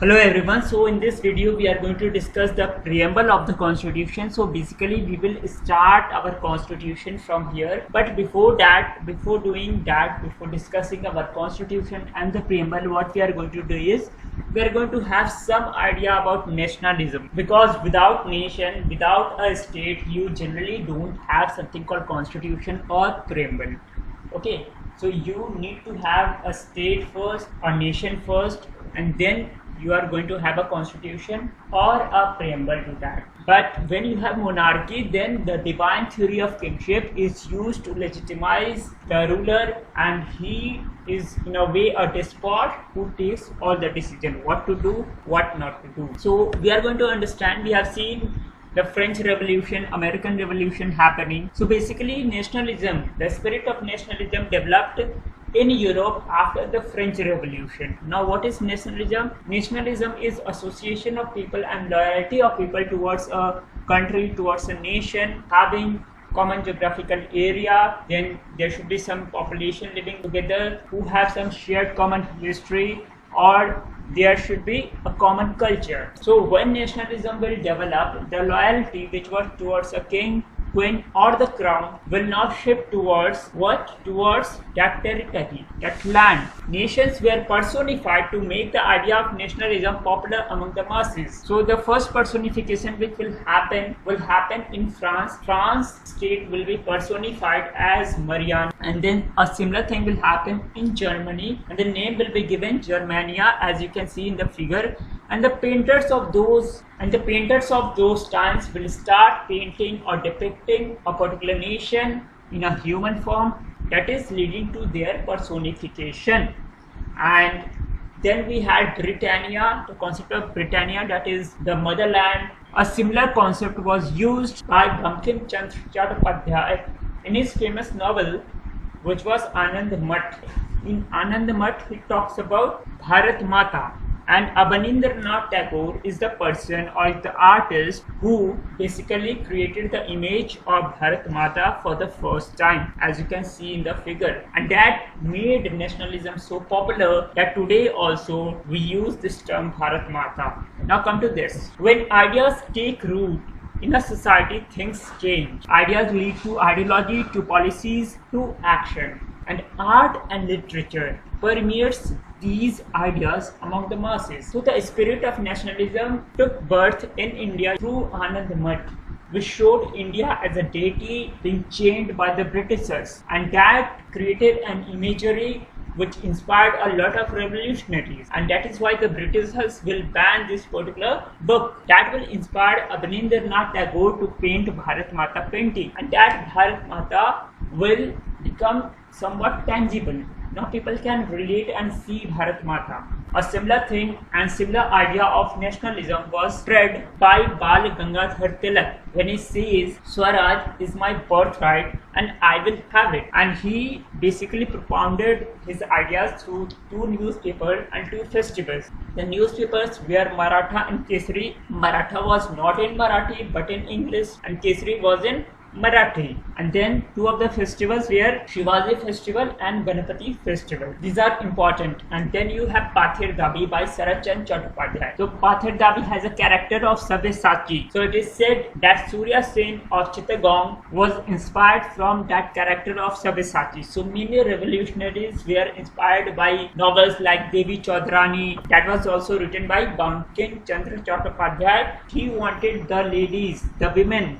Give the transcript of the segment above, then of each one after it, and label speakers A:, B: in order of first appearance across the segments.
A: Hello everyone. So in this video we are going to discuss the preamble of the constitution. So basically we will start our constitution from here, but before discussing our constitution and the preamble, what we are going to do is we are going to have some idea about nationalism, because without nation, without a state, you generally don't have something called constitution or preamble. Okay, so you need to have a state first, a nation first, and then you are going to have a constitution or a preamble to that. But when you have monarchy, then the divine theory of kingship is used to legitimize the ruler, and he is in a way a despot who takes all the decision, what to do, what not to do. So we are going to understand, we have seen the French Revolution, American Revolution happening. So basically nationalism, the spirit of nationalism developed in Europe after the French Revolution. Now what is nationalism? Nationalism is association of people and loyalty of people towards a country, towards a nation, having common geographical area. Then there should be some population living together who have some shared common history, or there should be a common culture. So when nationalism will develop, the loyalty which was towards a king, queen or the crown will now shift towards what? Towards that territory, that land. Nations were personified to make the idea of nationalism popular among the masses. So the first personification which will happen in France. France state will be personified as Marianne, and then a similar thing will happen in Germany, and the name will be given Germania, as you can see in the figure. And the painters of those times will start painting or depicting a particular nation in a human form, that is leading to their personification. And then we had Britannia, the concept of Britannia, that is the motherland. A similar concept was used by Bankim Chattopadhyay in his famous novel, which was Anand Math. In Anand Math, he talks about Bharat Mata. And Abanindranath Tagore is the person or the artist who basically created the image of Bharat Mata for the first time, as you can see in the figure. And that made nationalism so popular that today also we use this term Bharat Mata. Now come to this. When ideas take root in a society, things change. Ideas lead to ideology, to policies, to action. And art and literature permeates these ideas among the masses. So the spirit of nationalism took birth in India through Anand Math, which showed India as a deity being chained by the Britishers, and that created an imagery which inspired a lot of revolutionaries, and that is why the Britishers will ban this particular book. That will inspire Abanindranath Tagore to paint Bharat Mata painting, and that Bharat Mata will become somewhat tangible. Now people can relate and see Bharat Mata. A similar thing and similar idea of nationalism was spread by Bal Gangadhar Tilak when he says Swaraj is my birthright and I will have it. And he basically propounded his ideas through two newspapers and two festivals. The newspapers were Maratha and Kesari. Maratha was not in Marathi but in English, and Kesari was in Marathi. And then two of the festivals were Shivaji festival and Ganapati festival. These are important. And then you have Pather Dabi by Sarachand Chattopadhyay. So Pather Dabi has a character of Sabyasachi. So it is said that Surya Sen of Chittagong was inspired from that character of Sabyasachi. So many revolutionaries were inspired by novels like Devi Chaudrani. That was also written by Bankim Chandra Chattopadhyay. He wanted the ladies, the women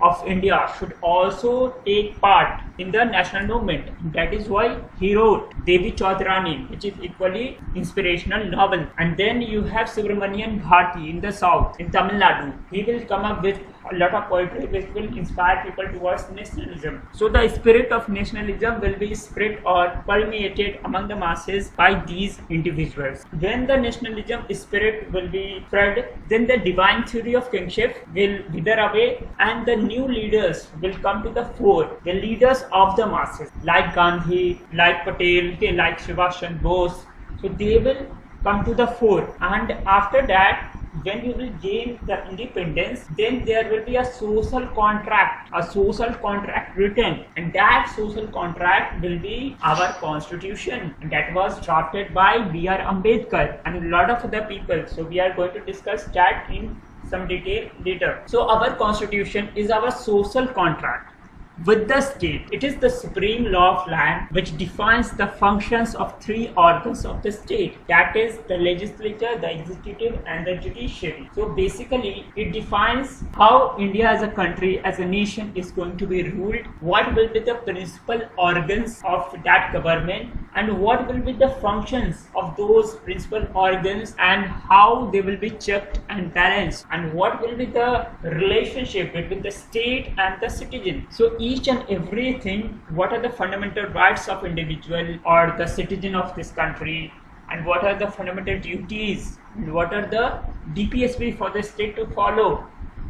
A: of India should also take part in the national movement. That is why he wrote Devi Chaudrani, which is equally inspirational novel. And then you have Subramanian Bharti in the south, in Tamil Nadu. He will come up with a lot of poetry which will inspire people towards nationalism. So the spirit of nationalism will be spread or permeated among the masses by these individuals. When the nationalism spirit will be spread, then the divine theory of kingship will wither away, and the new leaders will come to the fore. The leaders of the masses, like Gandhi, like Patel, like Subhash Chandra Bose. So they will come to the fore, and after that when you will gain the independence, then there will be a social contract written, and that social contract will be our constitution, and that was drafted by B.R. Ambedkar and a lot of other people. So we are going to discuss that in some detail later. So our constitution is our social contract with the state. It is the supreme law of land which defines the functions of three organs of the state, that is the legislature, the executive and the judiciary. So basically it defines how India as a country, as a nation is going to be ruled, what will be the principal organs of that government, and what will be the functions of those principal organs and how they will be checked and balanced, and what will be the relationship between the state and the citizen. So each and everything, what are the fundamental rights of individual or the citizen of this country, and what are the fundamental duties, and what are the DPSP for the state to follow,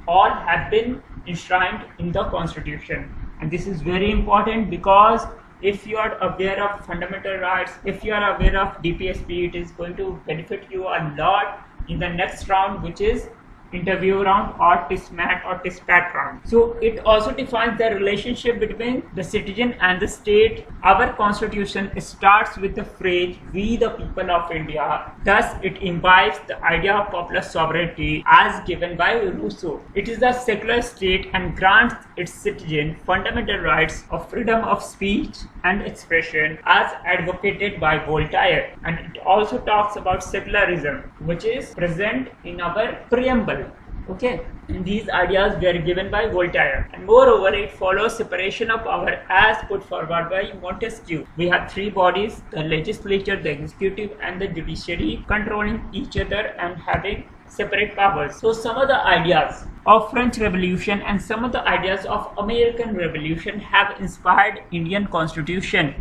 A: all have been enshrined in the constitution. And this is very important, because if you are aware of fundamental rights, if you are aware of DPSP, it is going to benefit you a lot in the next round, which is interview round or TISS-MAT or TISS-PAT round. So it also defines the relationship between the citizen and the state. Our constitution starts with the phrase, "We the people of India." Thus it imbibes the idea of popular sovereignty as given by Rousseau. It is a secular state and grants its citizens fundamental rights of freedom of speech and expression as advocated by Voltaire. And it also talks about secularism, which is present in our preamble. Okay, and these ideas were given by Voltaire, and moreover it follows separation of power as put forward by Montesquieu. We have three bodies, the legislature, the executive and the judiciary, controlling each other and having separate powers. So some of the ideas of French Revolution and some of the ideas of American Revolution have inspired Indian Constitution,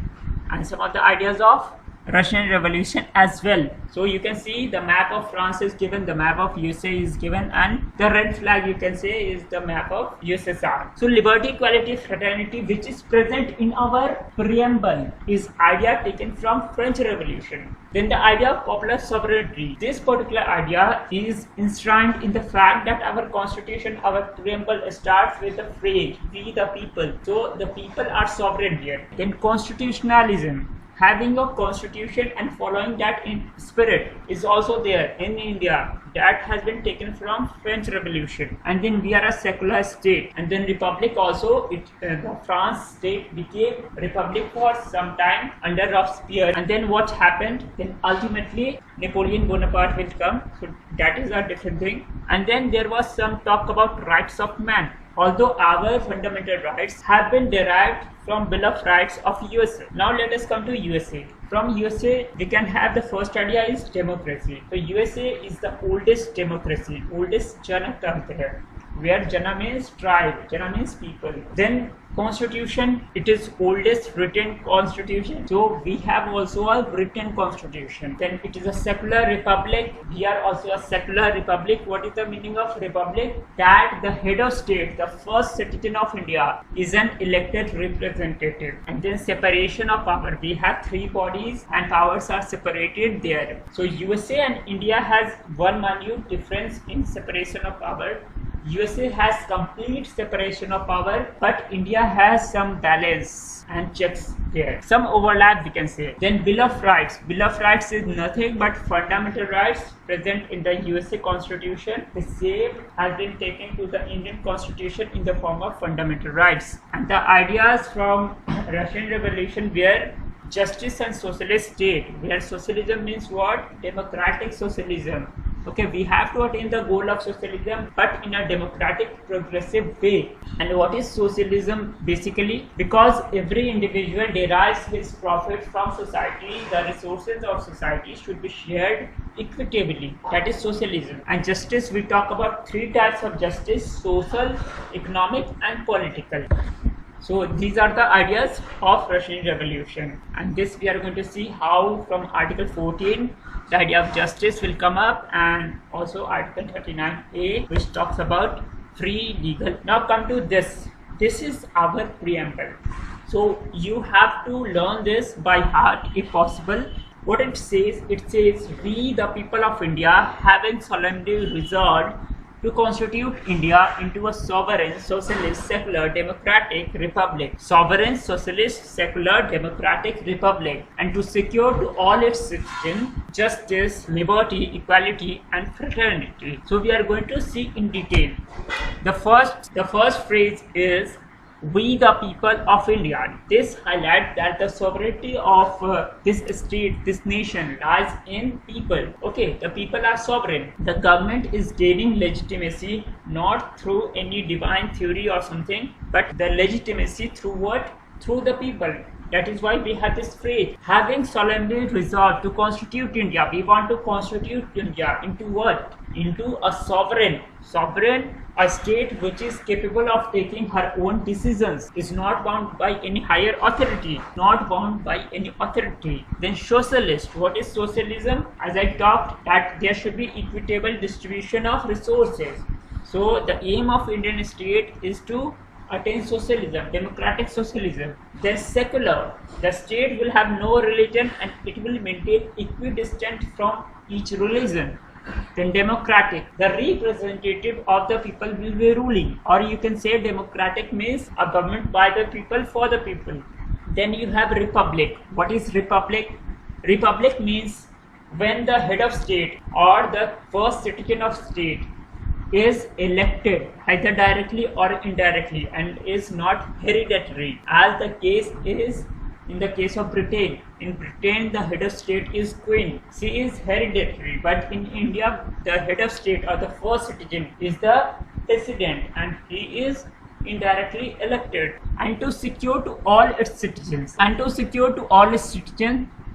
A: and some of the ideas of Russian Revolution as well. So you can see the map of France is given, the map of USA is given, and the red flag you can say is the map of USSR. So liberty, equality, fraternity, which is present in our preamble, is idea taken from French Revolution. Then the idea of popular sovereignty. This particular idea is enshrined in the fact that our constitution, our preamble starts with the phrase, "We the people." So the people are sovereign here. Then constitutionalism. Having a constitution and following that in spirit is also there in India. That has been taken from French Revolution. And then we are a secular state. And then republic also, the France state became republic for some time under Robespierre. And then what happened? Then ultimately Napoleon Bonaparte will come. So that is a different thing. And then there was some talk about rights of man. Although our fundamental rights have been derived from Bill of Rights of USA. Now let us come to USA. From USA, we can have the first idea is democracy. So USA is the oldest democracy, oldest Janatantra here, where Jana means tribe, Jana means people. Then constitution, it is oldest written constitution. So we have also a written constitution. Then it is a secular republic. We are also a secular republic. What is the meaning of republic? That the head of state, the first citizen of India, is an elected representative. And then separation of power. We have three bodies and powers are separated there. So USA and India has one minute difference in separation of power. USA has complete separation of power, but India has some balance and checks there. Some overlap we can say. Then Bill of Rights. Bill of Rights is nothing but fundamental rights present in the USA Constitution. The same has been taken to the Indian Constitution in the form of fundamental rights. And the ideas from Russian Revolution were justice and socialist state, where socialism means what? Democratic socialism. Okay, we have to attain the goal of socialism, but in a democratic, progressive way. And what is socialism? Basically, because every individual derives his profit from society, the resources of society should be shared equitably. That is socialism. And justice, we talk about three types of justice: social, economic, and political. So these are the ideas of Russian Revolution, and this we are going to see how from Article 14 the idea of justice will come up, and also Article 39A, which talks about free legal. Now come to this. This is our preamble. So you have to learn this by heart if possible, What it says, we the people of India having solemnly resolved to constitute India into a sovereign, socialist, secular, democratic republic. Sovereign, socialist, secular, democratic republic, and to secure to all its citizens justice, liberty, equality, and fraternity. So we are going to see in detail. The first phrase is we the people of India. This highlights that the sovereignty of this state, this nation lies in people. Okay, the people are sovereign. The government is gaining legitimacy not through any divine theory or something, but the legitimacy through what? Through the people. That is why we have this phrase, having solemnly resolved to constitute India. We want to constitute India into what? Into a sovereign, a state which is capable of taking her own decisions, is not bound by any higher authority, Then socialist. What is socialism? As I talked, that there should be equitable distribution of resources. So the aim of Indian state is to attain socialism, democratic socialism. Then secular, the state will have no religion and it will maintain equidistant from each religion. Then democratic, the representative of the people will be ruling, or you can say democratic means a government by the people for the people. Then you have republic. What is republic? Republic means when the head of state or the first citizen of state is elected either directly or indirectly and is not hereditary, as the case is in the case of Britain. In Britain, the head of state is queen. She is hereditary, but in India, the head of state or the first citizen is the president, and he is indirectly elected. And to secure to all its citizens,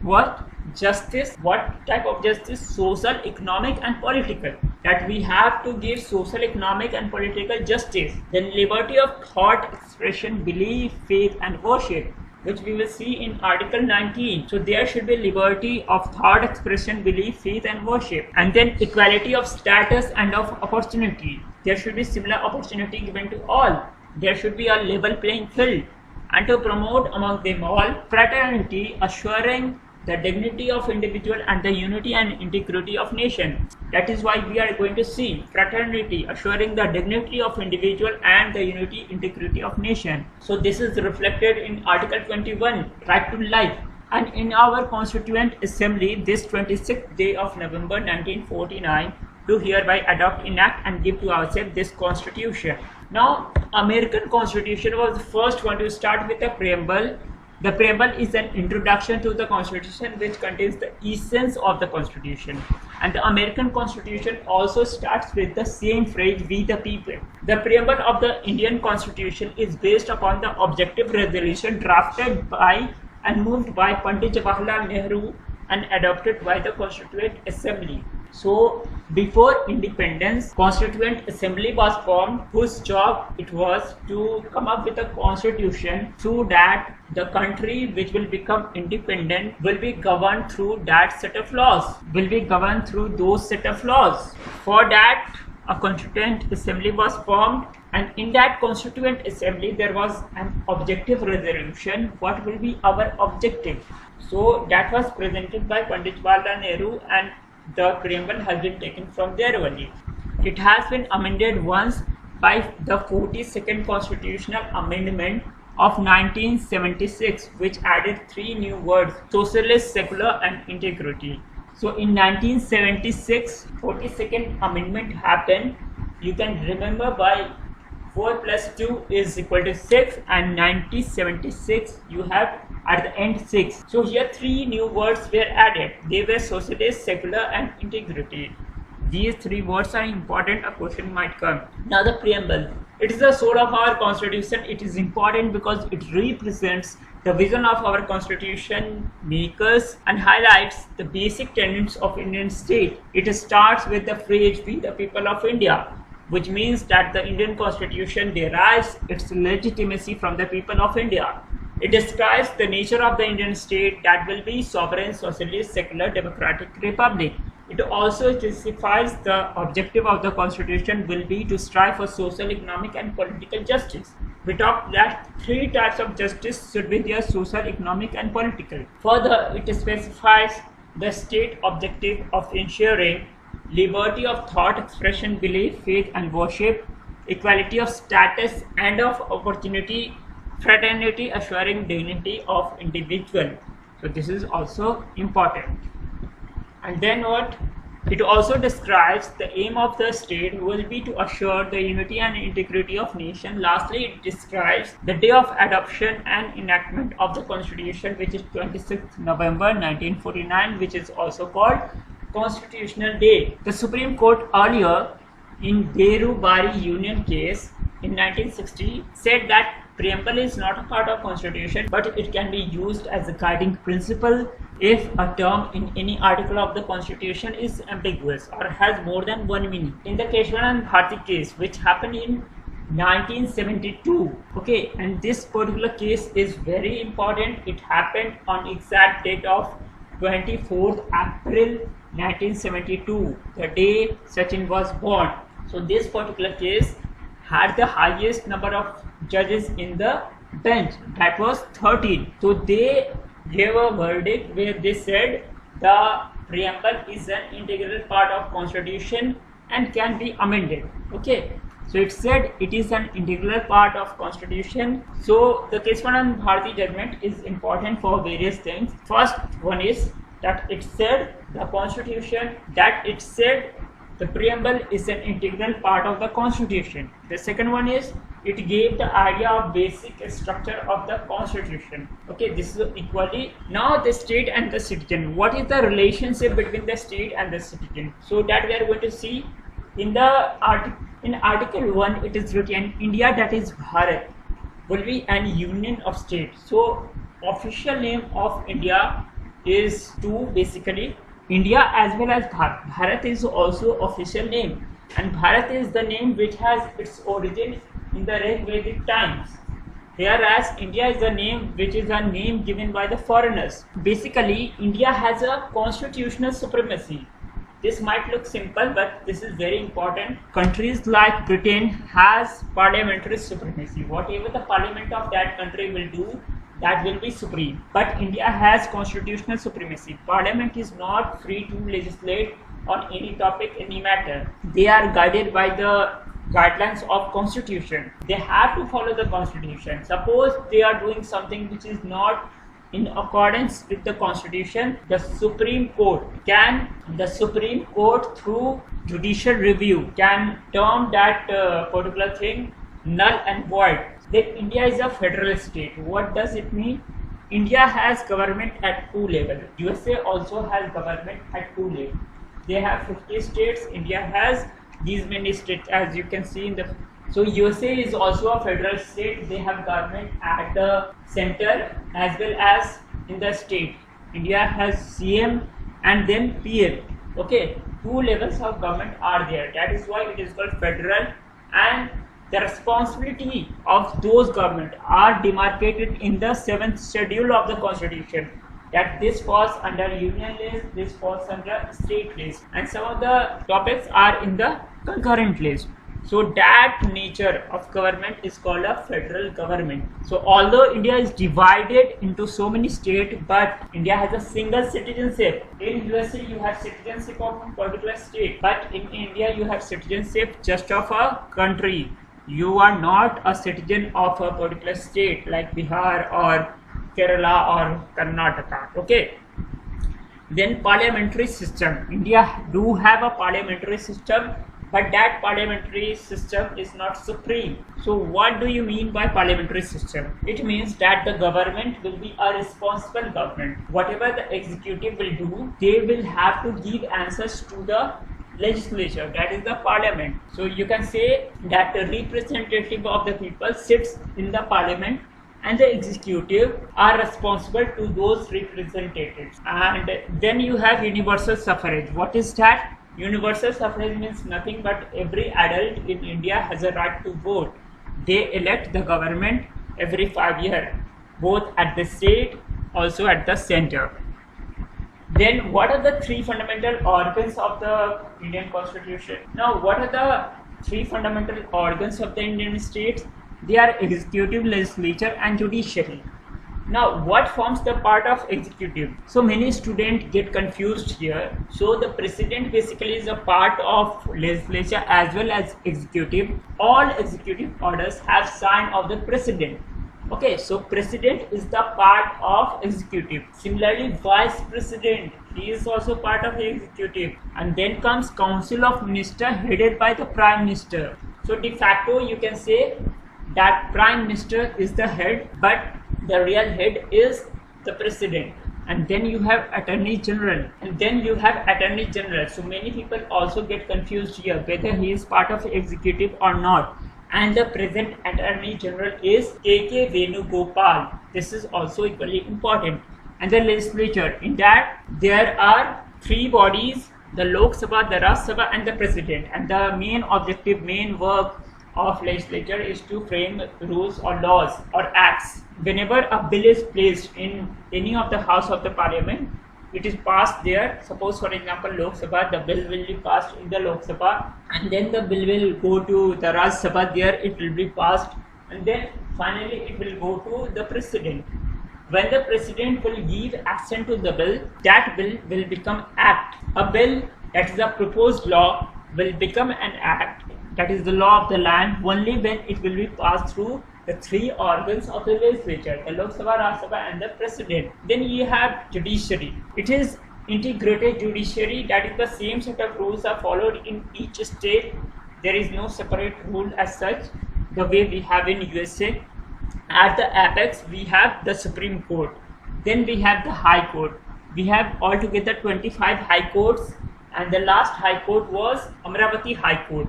A: what? Justice. What type of justice? Social, economic, and political. That we have to give social, economic, and political justice. Then liberty of thought, expression, belief, faith, and worship, which we will see in Article 19. So there should be liberty of thought, expression, belief, faith, and worship. And then equality of status and of opportunity. There should be similar opportunity given to all. There should be a level playing field. And to promote among them all fraternity, assuring the dignity of individual and the unity and integrity of nation. That is why we are going to see fraternity, assuring the dignity of individual and the unity, integrity of nation. So this is reflected in Article 21, right to life. And in our Constituent Assembly, this 26th day of November 1949, do hereby adopt, enact, and give to ourselves this Constitution. Now, American Constitution was the first one to start with a preamble. The preamble is an introduction to the Constitution which contains the essence of the Constitution. And the American Constitution also starts with the same phrase, we the people. The preamble of the Indian Constitution is based upon the objective resolution drafted by and moved by Pandit Jawaharlal Nehru and adopted by the Constituent Assembly. So before independence, Constituent Assembly was formed, whose job it was to come up with a constitution so that the country which will become independent will be governed through that set of laws, For that, a Constituent Assembly was formed, and in that Constituent Assembly there was an objective resolution. What will be our objective? So that was presented by Pandit Jawaharlal Nehru, and the preamble has been taken from there only. It has been amended once by the 42nd Constitutional Amendment of 1976, which added 3 new words: socialist, secular, and integrity. So in 1976, 42nd Amendment happened. You can remember by 4 plus 2 is equal to 6, and 1976 you have at the end 6. So here 3 new words were added. They were socialist, secular, and integrity. These 3 words are important. A question might come. Now the preamble. It is the soul of our constitution. It is important because it represents the vision of our constitution makers and highlights the basic tenets of Indian state. It starts with the phrase, we the people of India, which means that the Indian constitution derives its legitimacy from the people of India. It describes the nature of the Indian state, that will be sovereign, socialist, secular, democratic republic. It also specifies the objective of the constitution will be to strive for social, economic, and political justice. We talked that 3 types of justice should be there: social, economic, and political. Further, it specifies the state objective of ensuring liberty of thought, expression, belief, faith and worship, equality of status and of opportunity, fraternity, assuring dignity of individual. So this is also important. And then what? It also describes the aim of the state will be to assure the unity and integrity of nation. Lastly, it describes the day of adoption and enactment of the Constitution, which is 26th November 1949, which is also called Constitutional Day. The Supreme Court earlier in Beru Bari Union case in 1960 said that preamble is not a part of Constitution, but it can be used as a guiding principle if a term in any article of the Constitution is ambiguous or has more than one meaning. In the Keshwanan Bharti case, which happened in 1972, okay, and this particular case is very important. It happened on exact date of 24th April 1972, the day Sachin was born. So this particular case had the highest number of judges in the bench, that was 13. So they gave a verdict where they said the preamble is an integral part of Constitution and can be amended. Okay, so it said it is an integral part of Constitution. So the Keshwanan Bharti judgment is important for various things. First one is that it said the Constitution, that it said the preamble is an integral part of the Constitution. The second one is it gave the idea of basic structure of the Constitution. Okay, this is equally. Now the state and the citizen. What is the relationship between the state and the citizen? So that we are going to see in the in Article 1. It is written India, that is Bharat, will be an union of states. So official name of India is two, basically India as well as Bharat. Bharat is also official name, and Bharat is the name which has its origin in the Vedic times, whereas India is the name which is a name given by the foreigners. Basically, India has a constitutional supremacy. This might look simple, but this is very important. Countries like Britain has parliamentary supremacy. Whatever the parliament of that country will do, that will be supreme. But India has constitutional supremacy. Parliament is not free to legislate on any topic, any matter. They are guided by the guidelines of Constitution. They have to follow the Constitution. Suppose they are doing something which is not in accordance with the Constitution, the Supreme Court through judicial review can term that particular thing null and void. Then India is a federal state. What does it mean? India has government at two levels. USA also has government at two levels. They have 50 states. India has these many states, as you can see in the. So USA is also a federal state. They have government at the center as well as in the state. India has CM and then PM. Okay, two levels of government are there. That is why it is called federal, and the responsibility of those government are demarcated in the 7th schedule of the Constitution. That this falls under union list, this falls under state list, and some of the topics are in the concurrent list. So that nature of government is called a federal government. So although India is divided into so many states, but India has a single citizenship. In USA you have citizenship of a particular state, but in India you have citizenship just of a country. You are not a citizen of a particular state like Bihar or Kerala or Karnataka. Okay. Then parliamentary system. India do have a parliamentary system, but that parliamentary system is not supreme. So what do you mean by parliamentary system? It means that the government will be a responsible government. Whatever the executive will do, they will have to give answers to the legislature, that is the parliament. So you can say that the representative of the people sits in the parliament and the executive are responsible to those representatives. And then you have universal suffrage. What is that? Universal suffrage means nothing but every adult in India has a right to vote. They elect the government every 5 years, both at the state, also at the center. Then what are the three fundamental organs of the Indian Constitution? Now what are the three fundamental organs of the Indian states? They are executive, legislature and judiciary. Now, what forms the part of executive? So many students get confused here. So the president basically is a part of legislature as well as executive. All executive orders have sign of the president. Okay, so president is the part of executive. Similarly, vice president, he is also part of the executive. And then comes council of minister headed by the prime minister. So de facto you can say that prime minister is the head, but the real head is the president. And then you have attorney general, so many people also get confused here whether he is part of executive or not. And the present attorney general is K.K. Venugopal. This is also equally important. And the legislature, in that there are three bodies: the Lok Sabha, the Rajya Sabha, and the president. And the main objective, main work of legislature is to frame rules or laws or acts. Whenever a bill is placed in any of the house of the parliament, it is passed there. Suppose, for example, Lok Sabha, the bill will be passed in the Lok Sabha, and then the bill will go to the Rajya Sabha, there it will be passed, and then finally it will go to the president. When the president will give assent to the bill, that bill will become act. A bill, that is a proposed law, will become an act, that is the law of the land, only when it will be passed through the three organs of the legislature, the Lok Sabha, Rajya Sabha, and the president. Then you have judiciary. It is integrated judiciary, that is the same set of rules are followed in each state. There is no separate rule as such, the way we have in USA. At the apex we have the Supreme Court. Then we have the High Court. We have altogether 25 High Courts, and the last High Court was Amravati High Court.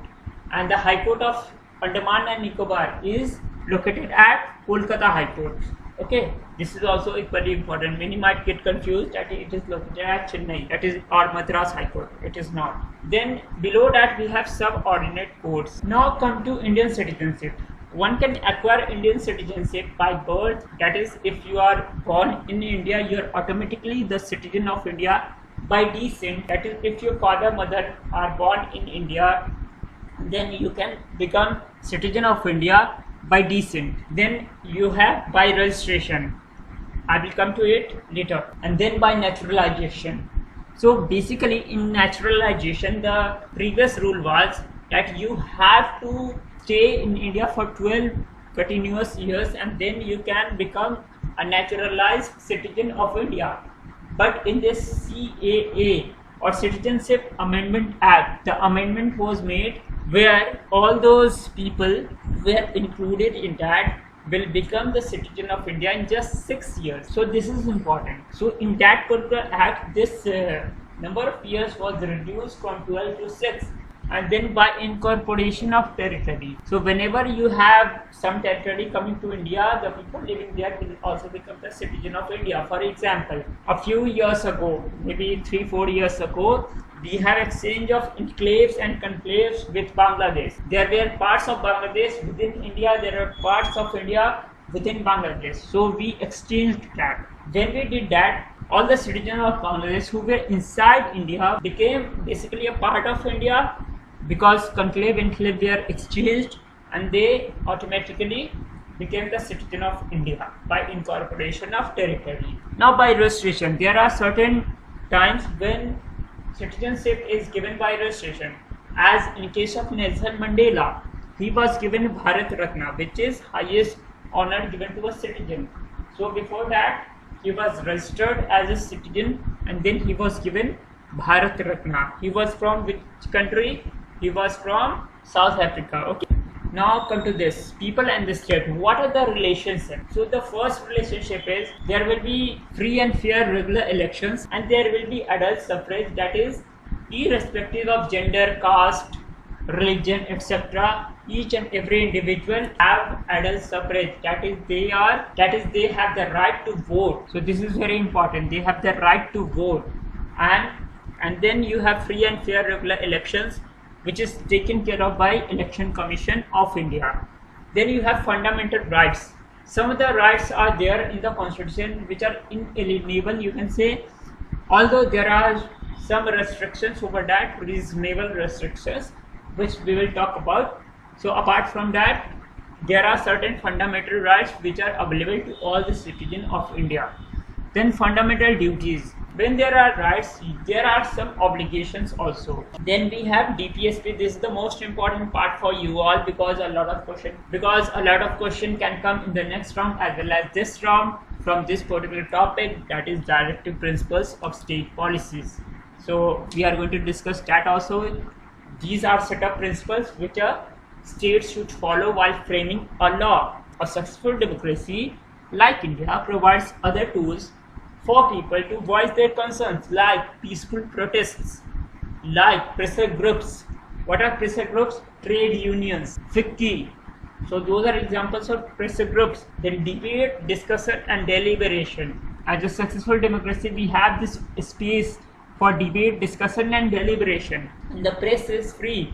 A: And the High Court of Andaman and Nicobar is located at Kolkata High Court. Okay, this is also equally important. Many might get confused that it is located at Chennai, that is, or Madras High Court. It is not. Then below that we have subordinate courts. Now come to Indian citizenship. One can acquire Indian citizenship by birth, that is, if you are born in India, you are automatically the citizen of India. By descent, that is, if your father, mother are born in India, then you can become citizen of India by descent. Then you have by registration, I will come to it later, and then by naturalization. So basically in naturalization, the previous rule was that you have to stay in India for 12 continuous years and then you can become a naturalized citizen of India. But in this CAA or Citizenship Amendment Act, the amendment was made where all those people were included in that will become the citizen of India in just 6 years. So this is important. So in that particular act, this number of years was reduced from 12 to 6. And then by incorporation of territory. So whenever you have some territory coming to India, the people living there will also become the citizen of India. For example, a few years ago, maybe 3-4 years ago, we have exchange of enclaves and conclaves with Bangladesh. There were parts of Bangladesh within India, there are parts of India within Bangladesh. So we exchanged that. When we did that, all the citizens of Bangladesh who were inside India became basically a part of India, because conclave and enclave were exchanged and they automatically became the citizen of India by incorporation of territory. Now by registration, there are certain times when citizenship is given by registration. As in case of Nelson Mandela, he was given Bharat Ratna, which is highest honor given to a citizen. So before that, he was registered as a citizen and then he was given Bharat Ratna. He was from which country? He was from South Africa. Okay. Now come to this, people and the state. What are the relationships? So the first relationship is there will be free and fair regular elections and there will be adult suffrage, that is irrespective of gender, caste, religion, etc. Each and every individual have adult suffrage, that is they have the right to vote. So this is very important, they have the right to vote. And then you have free and fair regular elections, which is taken care of by Election Commission of India. Then you have fundamental rights. Some of the rights are there in the constitution which are inalienable, you can say, although there are some restrictions over that, reasonable restrictions, which we will talk about. So apart from that, there are certain fundamental rights which are available to all the citizens of India. Then fundamental duties. When there are rights, there are some obligations also. Then we have DPSP. This is the most important part for you all because a lot of question can come in the next round as well as this round from this particular topic, that is directive principles of state policies. So we are going to discuss that also. These are set of principles which a state should follow while framing a law. A successful democracy like India provides other tools for people to voice their concerns, like peaceful protests, like pressure groups. What are pressure groups? Trade unions, FICCI. So those are examples of pressure groups. Then debate, discussion and deliberation. As a successful democracy, we have this space for debate, discussion and deliberation. And the press is free.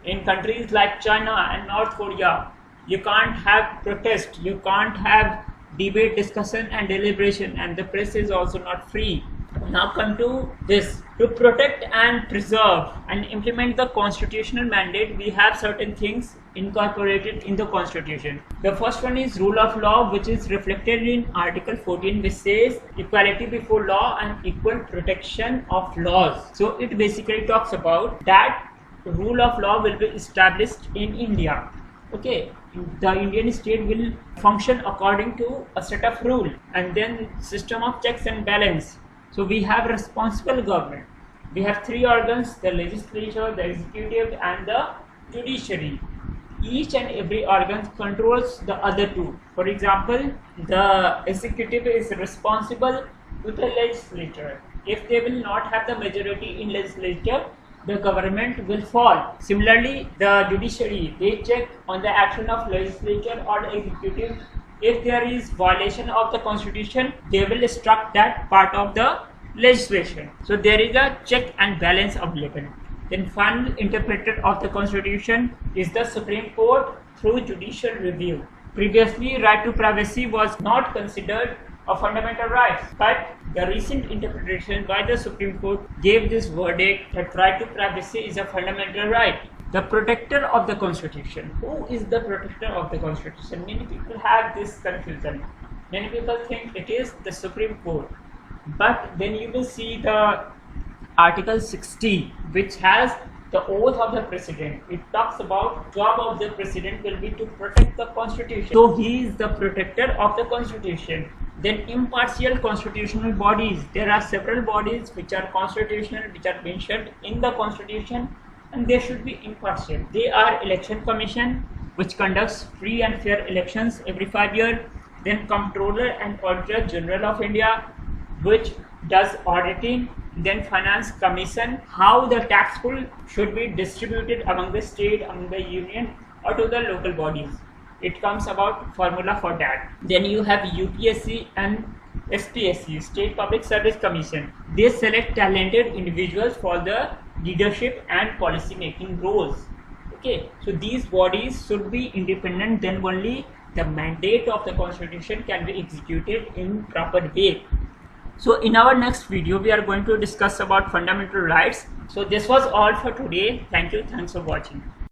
A: In countries like China and North Korea, you can't have protest, you can't have debate, discussion and deliberation, and the press is also not free. Now come to this. To protect and preserve and implement the constitutional mandate, we have certain things incorporated in the constitution. The first one is rule of law, which is reflected in Article 14, which says equality before law and equal protection of laws. So it basically talks about that rule of law will be established in India. Okay, the Indian state will function according to a set of rule, and then system of checks and balance. So we have responsible government. We have three organs: the legislature, the executive and the judiciary. Each and every organ controls the other two. For example, the executive is responsible to the legislature. If they will not have the majority in legislature, the government will fall. Similarly, the judiciary, they check on the action of legislature or the executive. If there is violation of the constitution, they will struck that part of the legislation. So there is a check and balance available. Then final interpreter of the constitution is the Supreme Court through judicial review. Previously, right to privacy was not considered a fundamental right, but the recent interpretation by the Supreme Court gave this verdict that right to privacy is a fundamental right. The protector of the constitution. Who is the protector of the constitution? Many people have this confusion. Many people think it is the Supreme Court, but then you will see the Article 60, which has the oath of the president. It talks about job of the president will be to protect the constitution. So he is the protector of the constitution. Then impartial constitutional bodies. There are several bodies which are constitutional, which are mentioned in the constitution, and they should be impartial. They are Election Commission, which conducts free and fair elections every 5 years. Then Comptroller and Auditor General of India, which does auditing. Then Finance Commission, how the tax pool should be distributed among the state, among the union or to the local bodies. It comes about formula for that. Then you have UPSC and SPSC, State Public Service Commission. They select talented individuals for the leadership and policy making roles. Okay, so these bodies should be independent, then only the mandate of the constitution can be executed in proper way. So in our next video, we are going to discuss about fundamental rights. So this was all for today. Thank you. Thanks for watching.